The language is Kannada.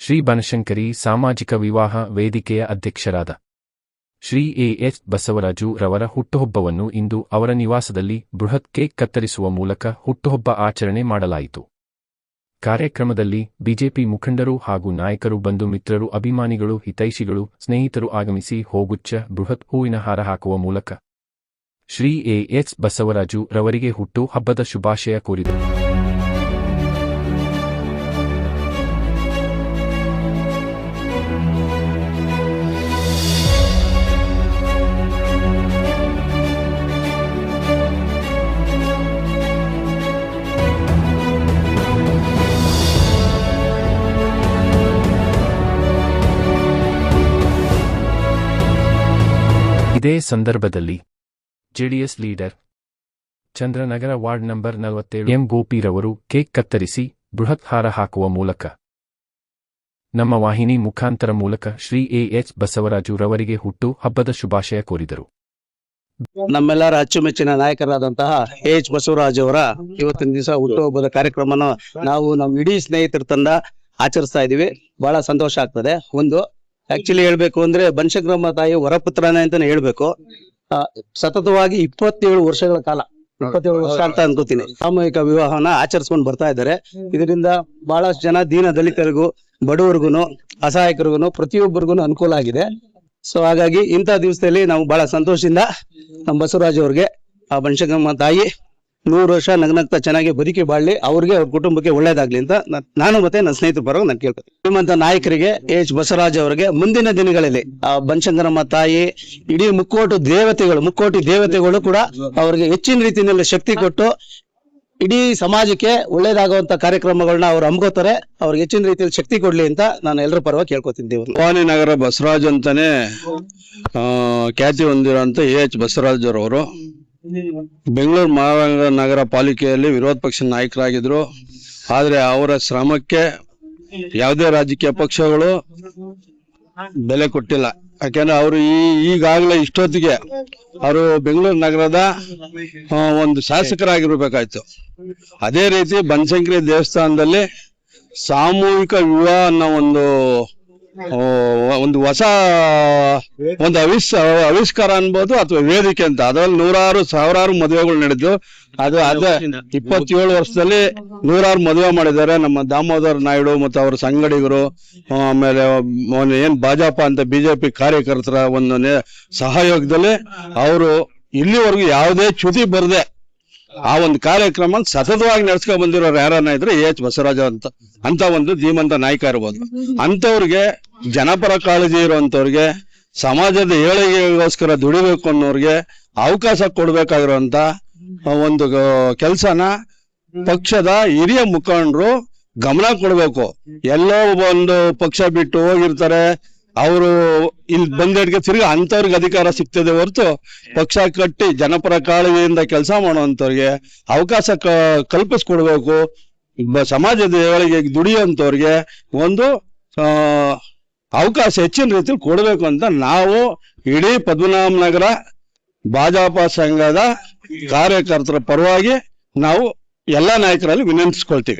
ಶ್ರೀ ಬನಶಂಕರಿ ಸಾಮಾಜಿಕ ವಿವಾಹ ವೇದಿಕೆಯ ಅಧ್ಯಕ್ಷರಾದ ಶ್ರೀ ಎ.ಎಚ್. ಬಸವರಾಜು ರವರ ಹುಟ್ಟುಹಬ್ಬವನ್ನು ಇಂದು ಅವರ ನಿವಾಸದಲ್ಲಿ ಬೃಹತ್ ಕೇಕ್ ಕತ್ತರಿಸುವ ಮೂಲಕ ಹುಟ್ಟುಹಬ್ಬ ಆಚರಣೆ ಮಾಡಲಾಯಿತು. ಕಾರ್ಯಕ್ರಮದಲ್ಲಿ ಬಿಜೆಪಿ ಮುಖಂಡರು ಹಾಗೂ ನಾಯಕರು, ಬಂಧು ಮಿತ್ರರು, ಅಭಿಮಾನಿಗಳು, ಹಿತೈಷಿಗಳು, ಸ್ನೇಹಿತರು ಆಗಮಿಸಿ ಹೂಗುಚ್ಛ, ಬೃಹತ್ ಹೂವಿನ ಹಾರ ಹಾಕುವ ಮೂಲಕ ಶ್ರೀ ಎ.ಎಚ್. ಬಸವರಾಜು ರವರಿಗೆ ಹುಟ್ಟು ಹಬ್ಬದ ಶುಭಾಶಯ ಕೋರಿದರು. ಇದೇ ಸಂದರ್ಭದಲ್ಲಿ JDS leader Chandranagar ward number 47 M. ಗೋಪಿರವರು ಕೇಕ್ ಕತ್ತರಿಸಿ ಬೃಹತ್ ಹಾರ ಹಾಕುವ ಮೂಲಕ ನಮ್ಮ ವಾಹಿನಿ ಮುಖಾಂತರ ಮೂಲಕ ಶ್ರೀ ಎ.ಎಚ್. ಬಸವರಾಜು ರವರಿಗೆ ಹುಟ್ಟು ಹಬ್ಬದ ಶುಭಾಶಯ ಕೋರಿದರು. ನಮ್ಮೆಲ್ಲರ ಅಚ್ಚುಮೆಚ್ಚಿನ ನಾಯಕರಾದಂತಹ ಎ.ಎಚ್. ಬಸವರಾಜ್ ಅವರ ಇವತ್ತಿನ ದಿವಸ ಹುಟ್ಟುಹಬ್ಬದ ಕಾರ್ಯಕ್ರಮನ ನಾವು ನಮ್ಮ ಇಡೀ ಸ್ನೇಹಿತರ ತಂಡ ಆಚರಿಸ್ತಾ ಇದೀವಿ. ಬಹಳ ಸಂತೋಷ ಆಗ್ತದೆ. ಒಂದು ಆಕ್ಚುಲಿ ಹೇಳ್ಬೇಕು ಅಂದ್ರೆ ಬನಶಂಕರಮ್ಮ ತಾಯಿ ವರಪುತ್ರನೇ ಅಂತಾನೆ ಹೇಳ್ಬೇಕು. ಸತತವಾಗಿ 27 ವರ್ಷಗಳ ಕಾಲ, 27 ವರ್ಷ ಅಂತ ಅನ್ಕೋತೀನಿ, ಸಾಮೂಹಿಕ ವಿವಾಹನ ಆಚರಿಸ್ಕೊಂಡು ಬರ್ತಾ ಇದ್ದಾರೆ. ಇದರಿಂದ ಬಹಳಷ್ಟು ಜನ ದೀನ ದಲಿತರಿಗೂ, ಬಡವರಿಗೂ, ಅಸಹಾಯಕರಿಗೂ, ಪ್ರತಿಯೊಬ್ಬರಿಗೂ ಅನುಕೂಲ ಆಗಿದೆ. ಸೊ ಹಾಗಾಗಿ ಇಂಥ ದಿವಸದಲ್ಲಿ ನಾವು ಬಹಳ ಸಂತೋಷದಿಂದ ನಮ್ಮ ಬಸವರಾಜ್ ಅವ್ರಿಗೆ ಆ ಬನಶಂಕರಮ್ಮ ತಾಯಿ 100 ವರ್ಷ ನಗ್ನಗ್ತಾ ಚೆನ್ನಾಗಿ ಬದುಕಿ ಬಾಳ್ಲಿ, ಅವ್ರಿಗೆ ಅವ್ರ ಕುಟುಂಬಕ್ಕೆ ಒಳ್ಳೇದಾಗ್ಲಿ ಅಂತ ನಾನು ಮತ್ತೆ ನನ್ನ ಸ್ನೇಹಿತರ ಪರವಾಗಿ ನಾನು ಕೇಳ್ತೀನಿ. ಶ್ರೀಮಂತ ನಾಯಕರಿಗೆ ಎಚ್ ಬಸವರಾಜ್ ಅವರಿಗೆ ಮುಂದಿನ ದಿನಗಳಲ್ಲಿ ಆ ಬನಶಂಕರಮ್ಮ ತಾಯಿ, ಇಡೀ ಮುಕ್ಕೋಟಿ ದೇವತೆಗಳು ಕೂಡ ಅವ್ರಿಗೆ ಹೆಚ್ಚಿನ ರೀತಿಯಲ್ಲಿ ಶಕ್ತಿ ಕೊಟ್ಟು ಇಡೀ ಸಮಾಜಕ್ಕೆ ಒಳ್ಳೇದಾಗುವಂತ ಕಾರ್ಯಕ್ರಮಗಳನ್ನ ಅವ್ರು ಹಮ್ಮಿಕೋತಾರೆ. ಅವ್ರಿಗೆ ಹೆಚ್ಚಿನ ರೀತಿಯಲ್ಲಿ ಶಕ್ತಿ ಕೊಡ್ಲಿ ಅಂತ ನಾನು ಎಲ್ಲರ ಪರವಾಗಿ ಕೇಳ್ಕೊತಿದ್ದೇವೆ. ಭವಾನಿ ನಗರ ಬಸವರಾಜ್ ಅಂತಾನೆ ಖ್ಯಾತಿ ಹೊಂದಿರುವಂತ ಎಚ್ ಬಸವರಾಜ್ ಅವರು ಬೆಂಗಳೂರು ಮಹಾನಗರ ಪಾಲಿಕೆಯಲ್ಲಿ ವಿರೋಧ ಪಕ್ಷ ನಾಯಕರಾಗಿದ್ರು. ಆದ್ರೆ ಅವರ ಶ್ರಮಕ್ಕೆ ಯಾವುದೇ ರಾಜಕೀಯ ಪಕ್ಷಗಳು ಬೆಲೆ ಕೊಟ್ಟಿಲ್ಲ. ಯಾಕೆಂದ್ರೆ ಅವರು ಈಗಾಗಲೇ ಇಷ್ಟೊತ್ತಿಗೆ ಅವರು ಬೆಂಗಳೂರು ನಗರದ ಒಂದು ಶಾಸಕರಾಗಿರ್ಬೇಕಾಯ್ತು. ಅದೇ ರೀತಿ ಬನಶಂಕರಿ ದೇವಸ್ಥಾನದಲ್ಲಿ ಸಾಮೂಹಿಕ ವಿವಾಹ ಅನ್ನೋ ಒಂದು ಹೊಸ ಒಂದು ಆವಿಷ್ಕಾರ ಅನ್ಬೋದು ಅಥವಾ ವೇದಿಕೆ ಅಂತ. ಅದರಲ್ಲಿ ಸಾವಿರಾರು ಮದುವೆಗಳು ನಡೆದು ಅದೇ 27 ವರ್ಷದಲ್ಲಿ 100 ಮದುವೆ ಮಾಡಿದ್ದಾರೆ ನಮ್ಮ ದಾಮೋದರ್ ನಾಯ್ಡು ಮತ್ತು ಅವರ ಸಂಗಡಿಗರು. ಆಮೇಲೆ ಏನ್ ಭಾಜಪ ಅಂತ ಬಿಜೆಪಿ ಕಾರ್ಯಕರ್ತರ ಒಂದು ಸಹಯೋಗದಲ್ಲಿ ಅವರು ಇಲ್ಲಿವರೆಗೂ ಯಾವುದೇ ಚ್ಯುತಿ ಬರದೆ ಆ ಒಂದು ಕಾರ್ಯಕ್ರಮ ಸತತವಾಗಿ ನಡೆಸ್ಕೊಂಡ್ ಬಂದಿರೋರು ಯಾರನ್ನ ಇದ್ರೆ ಎಚ್ ಬಸವರಾಜ ಅಂತ ಒಂದು ಧೀಮಂತ ನಾಯಕ ಇರ್ಬೋದು. ಅಂತವ್ರಿಗೆ ಜನಪರ ಕಾಳಜಿ ಇರುವಂತವ್ರಿಗೆ, ಸಮಾಜದ ಏಳಿಗೆಗೋಸ್ಕರ ದುಡಿಬೇಕು ಅನ್ನೋರ್ಗೆ ಅವಕಾಶ ಕೊಡ್ಬೇಕಾಗಿರುವಂತ ಒಂದು ಕೆಲ್ಸನ ಪಕ್ಷದ ಹಿರಿಯ ಮುಖಂಡರು ಗಮನ ಕೊಡ್ಬೇಕು. ಎಲ್ಲೋ ಒಂದು ಪಕ್ಷ ಬಿಟ್ಟು ಹೋಗಿರ್ತಾರೆ, ಅವರು ಇಲ್ಲಿ ಬಂದೆಡ್ಗೆ ತಿರುಗಿ ಅಂತವ್ರಿಗೆ ಅಧಿಕಾರ ಸಿಗ್ತದೆ ಹೊರತು ಪಕ್ಷ ಕಟ್ಟಿ ಜನಪರ ಕಾಳಜಿಯಿಂದ ಕೆಲಸ ಮಾಡುವಂತವ್ರಿಗೆ ಅವಕಾಶ ಕಲ್ಪಿಸ್ಕೊಡ್ಬೇಕು. ಸಮಾಜದ ಏಳಿಗೆ ದುಡಿಯುವಂತವ್ರಿಗೆ ಒಂದು ಅವಕಾಶ ಹೆಚ್ಚಿನ ರೀತಿಯಲ್ಲಿ ಕೊಡ್ಬೇಕು ಅಂತ ನಾವು ಇಡೀ ಪದ್ಮನಾಭನಗರ ಭಾಜಪ ಸಂಘದ ಕಾರ್ಯಕರ್ತರ ಪರವಾಗಿ ನಾವು ಎಲ್ಲಾ ನಾಯಕರಲ್ಲಿ ವಿನಂತಿಸ್ಕೊಳ್ತೀವಿ.